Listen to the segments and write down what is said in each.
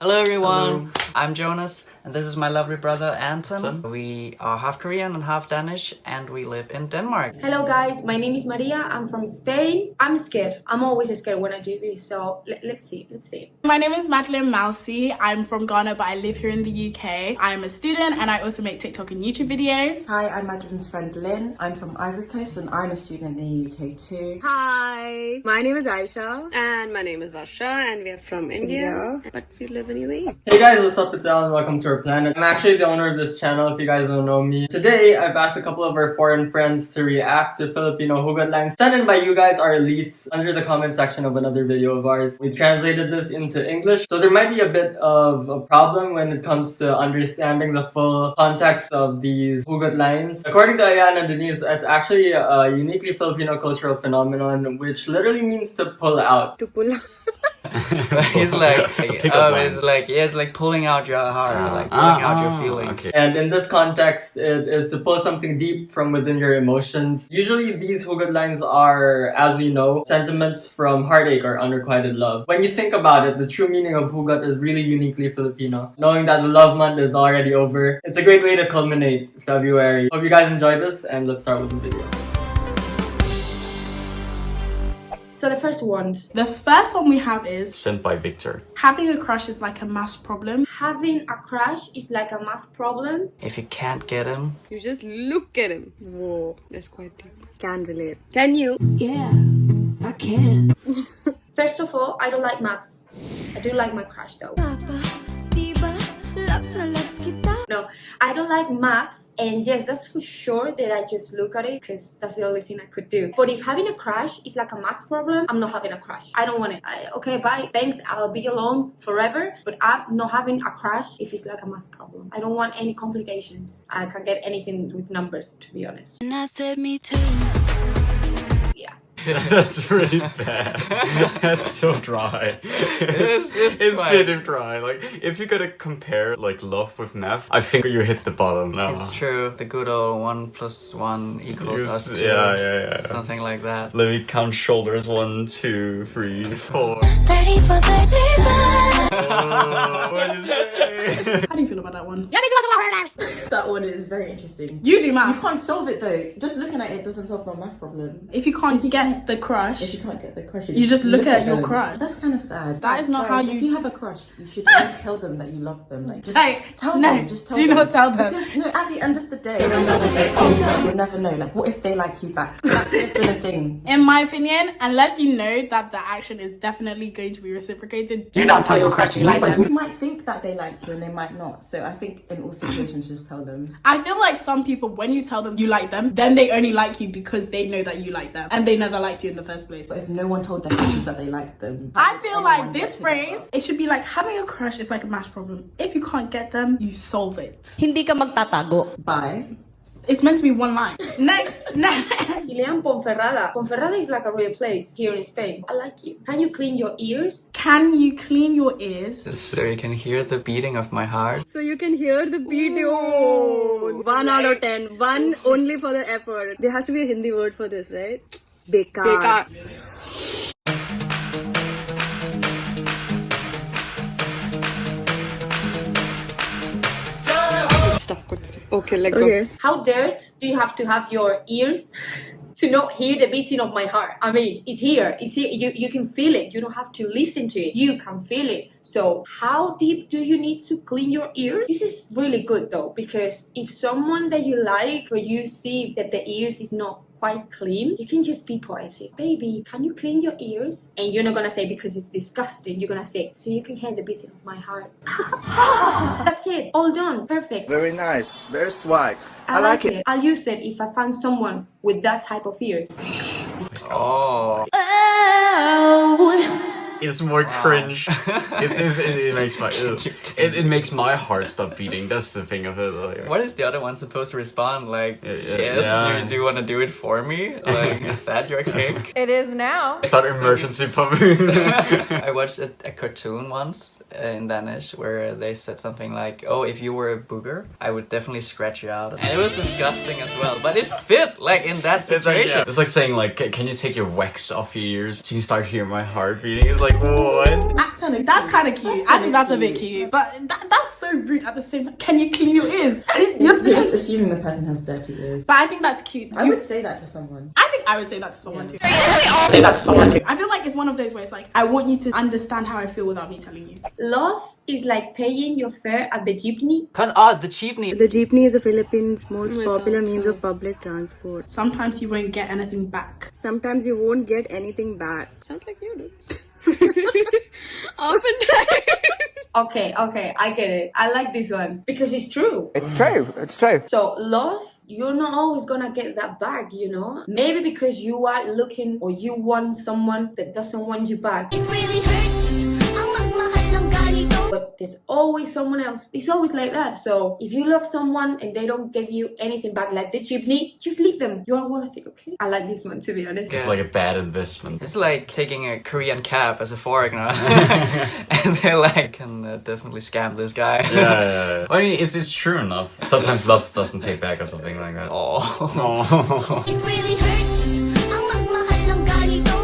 Hello everyone, Hello. I'm Jonas and this is my lovely brother Anton. We are half Korean and half Danish and we live in Denmark. Hello guys, my name is Maria. I'm from Spain. I'm scared. I'm always scared when I do this, so let's see. My name is Madeline Mousy. I'm from Ghana, but I live here in the UK. I'm a student and I also make TikTok and YouTube videos. Hi, I'm Madeline's friend Lynn. I'm from Ivory Coast and I'm a student in the UK too. Hi, my name is Aisha and my name is Varsha and we are from India, but we live in UAE. Hey guys, what's up? It's Alan. Welcome to our planet. I'm actually the owner of this channel if you guys don't know me. Today, I've asked a couple of our foreign friends to react to Filipino Hugot Lines sent in by you guys, our elites, under the comment section of another video of ours. We translated this into English, so there might be a bit of a problem when it comes to understanding the full context of these Hugot Lines. According to Ayan and Denise, it's actually a uniquely Filipino cultural phenomenon, which literally means to pull out. To pull out. He's like, It's it's like pulling out your heart, like pulling out your feelings. okay. And in this context, it is to pull something deep from within your emotions. Usually these Hugot Lines are, as we know, sentiments from heartache or unrequited love. When you think about it, the true meaning of Hugot is really uniquely Filipino. Knowing that the love month is already over, it's a great way to culminate February. Hope you guys enjoyed this, and let's start with the video. So the first one, The first one we have is Sent by Victor. having a crush is like a math problem. having a crush is like a math problem. If you can't get him, You just look at him. Whoa, that's quite deep. Can relate. Can you? Yeah, I can. First of all, I don't like maths. I do like my crush though. No, I don't like maths, and yes, that's for sure that I just look at it because that's the only thing I could do. But if having a crush is like a math problem, I'm not having a crush. I don't want it. Okay, bye, thanks, I'll be alone forever, but I'm not having a crush if it's like a math problem. I don't want any complications. I can't get anything with numbers, to be honest. And I said me too. Yeah. That's really bad. That's so dry. It's quite- pretty dry. Like, if you gotta compare like love with math, I think you hit the bottom now. it's true. The good old 1 + 1 equals us 2. Yeah. Something like that. Let me count shoulders. 1, 2, 3, 4. 30 for 35. What did you say? How do you feel about that one? That one is very interesting. You do You math. can't solve it though. Just looking at it doesn't solve my math problem. If you can't get the crush, If you can't get the crush, You just look at your them. crush. That's kind of sad. That is not how If you- you have a crush, you should always tell them that you love them. Like, just Like, tell no, them. Just tell do them. not tell them. Because no, at the end of the day, you'll never know. Like, what if they like you back? That could have been a thing. in my opinion, unless you know that the action is definitely going to be reciprocated, do not tell your crush you like But them. you might think that they like you and they might not. So I think in all situations, just tell them. I feel like some people, when you tell them you like them, then they only like you because they know that you like them and they never liked you in the first place. But if no one told their crushes that they like them, I feel like anyone this gets it phrase, up. it should be like having a crush is like a math problem. If you can't get them, you solve it. Hindi ka magtatago. Bye. It's meant to be one line. Next. Ilian Ponferrada. Ponferrada is like a real place here in Spain. I like you. Can you clean your ears? Can you clean your ears? So you can hear the beating of my heart. So you can hear the beat. Oh, 1 out of 10. 1 only for the effort. There has to be a Hindi word for this, right? Bekar. Stuff good stuff. Okay, let go. How dirt do you have to have your ears to not hear the beating of my heart? I mean, it's here. It's here. You can feel it. You don't have to listen to it. You can feel it. So how deep do you need to clean your ears? This is really good though, because if someone that you like or you see that the ears is not quite clean, you can just be poetic. Baby, can you clean your ears? And you're not gonna say because it's disgusting. You're gonna say, so you can hear the beating of my heart. That's it. All done. Perfect. Very nice, very swag. I like it. I'll use it if I find someone with that type of ears. Oh. It's more cringe. It makes my it makes my heart stop beating. That's the thing of it. Like, What is the other one supposed to respond? Like, yes, yeah. do you want to do it for me? Like, is that your kick? It is now. Start emergency pumping. I watched a cartoon once in Danish where they said something like, oh, if you were a booger, I would definitely scratch you out. And it was disgusting as well, but it fit, like, in that situation. It's like saying, like, can you take your wax off your ears? So you can start hearing my heart beating. It's like, what? That's kind of cute. I think that's a bit cute. But that's so rude at the same time. Can you clean your ears? You're just assuming the person has dirty ears. But I think that's cute. I would say that to someone. I think I would say that to someone too. Say that to someone too. I feel like it's one of those ways like I want you to understand how I feel without me telling you. Love is like paying your fare at the jeepney. The jeepney. The jeepney is the Philippines' most popular means of public transport. Sometimes you won't get anything back. Sometimes you won't get anything back. Sounds like you do. Oftentimes. Okay, I get it. I like this one because it's true. It's true. It's true. So love, you're not always gonna get that back, you know? Maybe because you are looking or you want someone that doesn't want you back. It really hurts. Ang magmahal ng ganito. But there's always someone else. It's always like that. So if you love someone and they don't give you anything back, like the jeepney, just leave them. You're worth it, okay? I like this one, to be honest. It's like a bad investment. It's like taking a Korean cab as a foreigner. And they're like, can definitely scam this guy. Yeah. I mean, it's true enough. Sometimes love doesn't pay back or something like that. Oh. It really hurts. Ang magmahal ng ganito.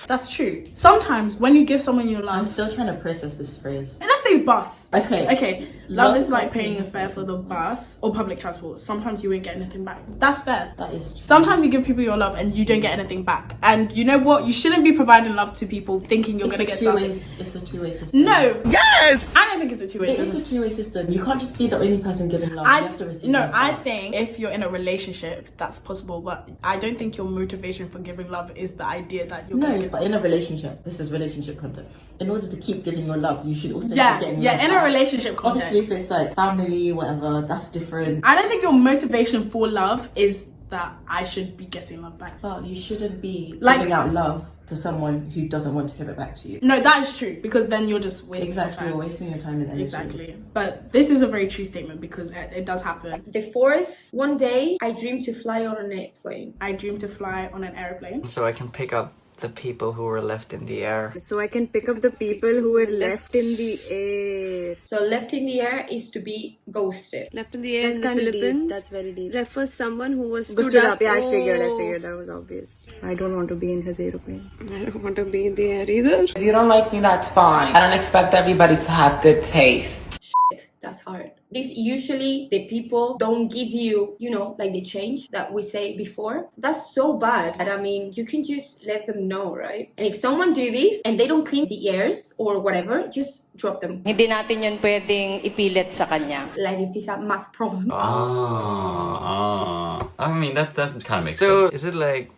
That's true. Sometimes when you give someone your I'm love, still trying to process this phrase. and let's say bus. Okay. Love is like paying a fare for the bus or public transport. Sometimes you won't get anything back. That's fair. That is true. Sometimes you give people your love and you don't get anything back. And you know what? You shouldn't be providing love to people thinking you're going to get something. It's a two-way system. No. Yes! I don't think it's a two-way It is system. a two-way system. You can't just be the only person giving love. You have to receive love I back. think if you're in a relationship, that's possible. But I don't think your motivation for giving love is the idea that you're going to No, get but in a relationship, this is relationship context. In order to keep giving your love, you should also be getting yeah, love in back. a relationship context. Obviously, if it's like family, whatever, that's different. I don't think your motivation for love is that I should be getting love back. But you shouldn't be Like- giving out love to someone who doesn't want to give it back to you. No, that is true because then you're just wasting Exactly, your you're time. wasting your time and energy. Exactly. But this is a very true statement because it does happen. The fourth, one day I dreamed to fly on an airplane. I dream to fly on an airplane. So I can pick up the people who were left in the air. So I can pick up the people who were left in the air. So left in the air is to be ghosted. Left in the air That's in the kind of Philippines. deep. That's very deep. Refers someone who was Stood up. Yeah, I Oh. figured that was obvious. I don't want to be in his aeroplane. I don't want to be in the air either. If you don't like me, that's fine. I don't expect everybody to have good taste. That's hard. This usually the people don't give you, you know, like the change that we say before. That's so bad. And I mean, you can just let them know, right? And if someone do this and they don't clean the ears or whatever, just drop them. Hindi natin yun pwedeng ipilit sa kanya. Like if it's a math problem. I mean, that kind of makes So sense.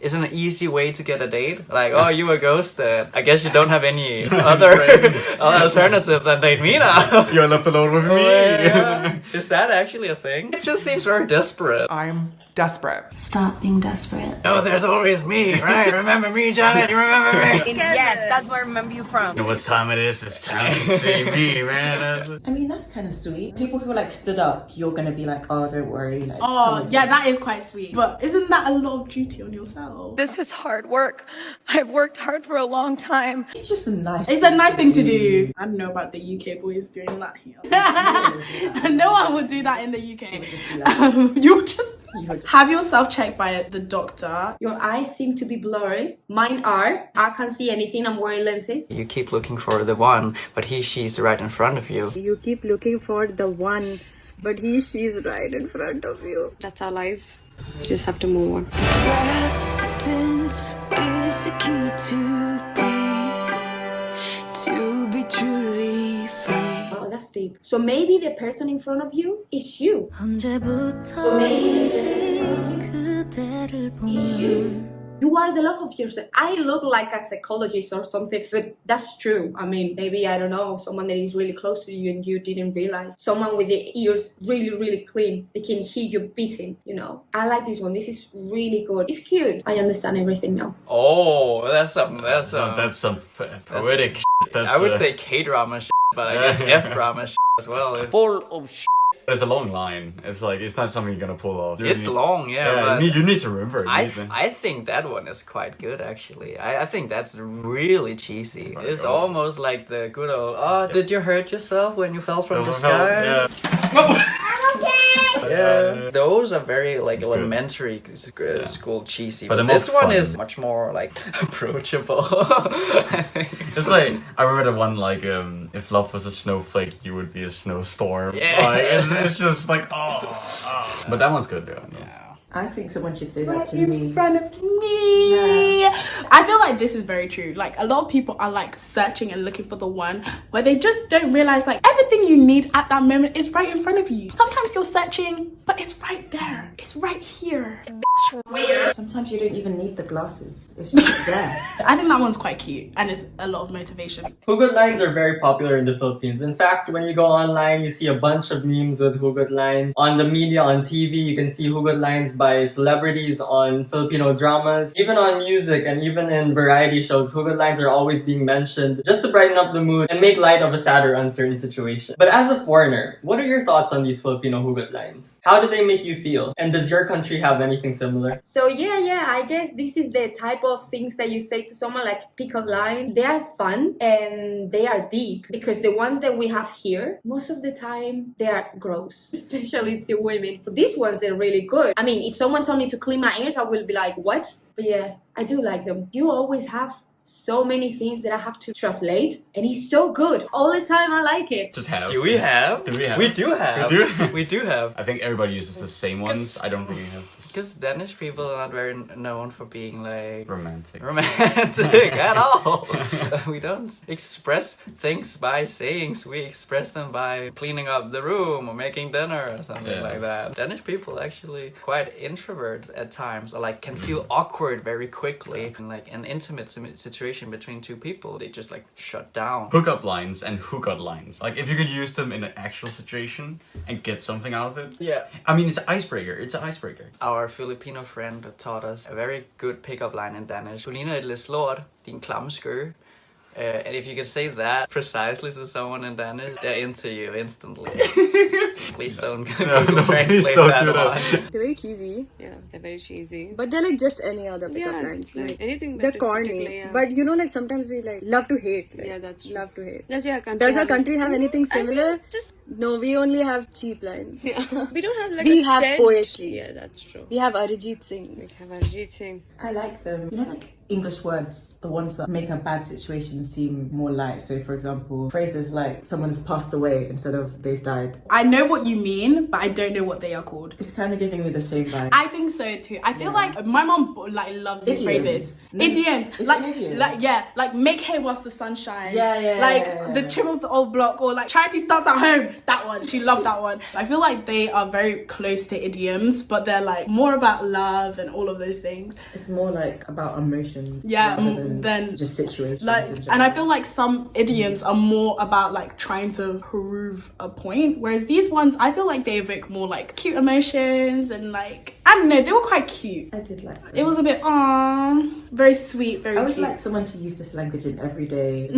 is it an easy way to get a date? Like, oh, you were ghosted. I guess you don't have any other alternative than date me now. You're left alone with me. Yeah. Is that actually a thing? It just seems very desperate. I'm desperate. Stop being desperate. Oh, there's always me, right? Remember me, Janet? You remember me? Yes, that's where I remember you from. You know what time it is? It's time to see me, man. I mean, that's kind of sweet. People who like stood up, you're gonna be like, oh, don't worry. Like, come Oh, with yeah, me. that is quite sweet. But isn't that a lot of duty on yourself? This is hard work. I've worked hard for a long time. It's just a nice. It's a nice thing to do. I don't know about the UK boys doing that here. No one would do that in the UK. You just have yourself checked by the doctor. Your eyes seem to be blurry. Mine are. I can't see anything. I'm wearing lenses. You keep looking for the one, but she's right in front of you. You keep looking for the one, but she's right in front of you. That's our lives. We just have to move on. Acceptance is the key to be truly free. Oh, that's deep. So maybe the person in front of you is you. So maybe the person in front of you is you. You are the love of yourself. I look like a psychologist or something, but that's true. I mean, maybe, I don't know, someone that is really close to you and you didn't realize. Someone with the ears really, really clean. They can hear you beating, you know. I like this one. This is really good. It's cute. I understand everything now. Oh, that's some Poetic shit. That's, I would say K-drama shit, but I guess F-drama shit as well. Full of shit. It's a long line. It's like, it's not something you're gonna pull off. It's long, yeah. But you need to remember it. I think that one is quite good, actually. I think that's really cheesy. It's almost like the good old, oh, did you hurt yourself when you fell from the sky? Yeah. I'm okay! Yeah, those are very like elementary school cheesy, but this one is much more like approachable. I think. It's like I remember the one like if love was a snowflake, you would be a snowstorm. Yeah, like, it's just like oh. But that one's good though. Yeah. I think someone should say that Right to in me. front of me. Yeah. I feel like this is very true. Like a lot of people are like searching and looking for the one where they just don't realize like everything you need at that moment is right in front of you. Sometimes you're searching, but it's right there. It's right here. Weird. Sometimes you don't even need the glasses. It's just there. I think that one's quite cute and it's a lot of motivation. Hugot lines are very popular in the Philippines. In fact, when you go online, you see a bunch of memes with Hugot lines. On the media, on TV, you can see Hugot lines by celebrities on Filipino dramas. Even on music and even in variety shows, Hugot lines are always being mentioned just to brighten up the mood and make light of a sad or uncertain situation. But as a foreigner, what are your thoughts on these Filipino Hugot lines? How do they make you feel? And does your country have anything similar? So yeah, I guess this is the type of things that you say to someone like pick-up line. They are fun and they are deep because the one that we have here, most of the time they are gross, especially to women. But these ones are really good. I mean, if someone told me to clean my ears, I will be like, what? But yeah, I do like them. You always have so many things that I have to translate, and he's so good all the time. I like it. Just have. Do we have? Do we have? We do have. We do. We do have. I think everybody uses the same ones. I don't think we have. Because Danish people are not very known for being like romantic at all. We don't express things by sayings. We express them by cleaning up the room or making dinner or something like that. Danish people actually quite introvert at times, or like can feel awkward very quickly in like an intimate situation between two people. They just like shut down. Hookup lines and Hugot lines. Like if you could use them in an actual situation and get something out of it. Yeah. I mean, it's an icebreaker. It's an icebreaker. Our Filipino friend taught us a very good pickup line in Danish. Du ligner et læs lort, din klamme skø. And if you can say that precisely to someone in Danish, they're into you instantly. Please don't please don't do that. They're very cheesy. Yeah, they're very cheesy. But they're like just any other pickup lines. Like anything. They're corny. But you know, like sometimes we like love to hate. Like, yeah, that's true. Love to hate. Does your country Does our country have anything similar? I mean, just no, we only have cheap lines. Yeah. We don't have like we a have set. poetry. Yeah, that's true. We have Arijit Singh. We have Arijit Singh. I like them. You know, like English words, the ones that make a bad situation seem more light. So, for example, phrases like someone has passed away instead of they've died. I know what you mean, but I don't know what they are called. It's kind of giving me the same vibe. I think so too. I feel like my mom like loves these phrases. Idioms. Like make hay whilst the sun shines. The trim of the old block, or like charity starts at home. That one, she loved that one. I feel like they are very close to idioms, but they're like more about love and all of those things. It's more like about emotions. Than just situations. Like, and I feel like some idioms are more about like trying to prove a point, whereas these ones I feel like they evoke more like cute emotions and like I don't know, they were quite cute. I did like them. It was a bit very sweet, very I would cute. like someone to use this language in everyday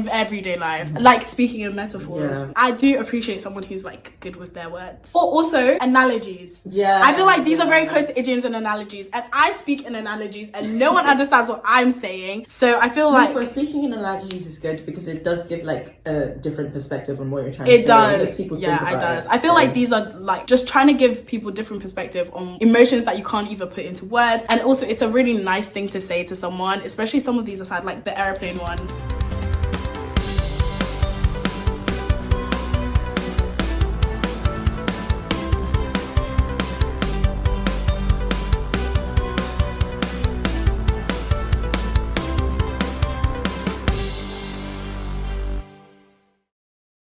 everyday life. Like speaking of metaphors. I do appreciate someone who's like good with their words. Or also analogies. Yeah. I feel like these are very close to idioms and analogies, and I speak in analogies and no one understands what I'm saying. So I feel like speaking in analogies is good because it does give like a different perspective on what you're trying to say. It does. It does. I feel like these are like just trying to give people different perspective on emotions that you can't even put into words. And also it's a really nice thing to say to someone, especially some of these aside, like the airplane one.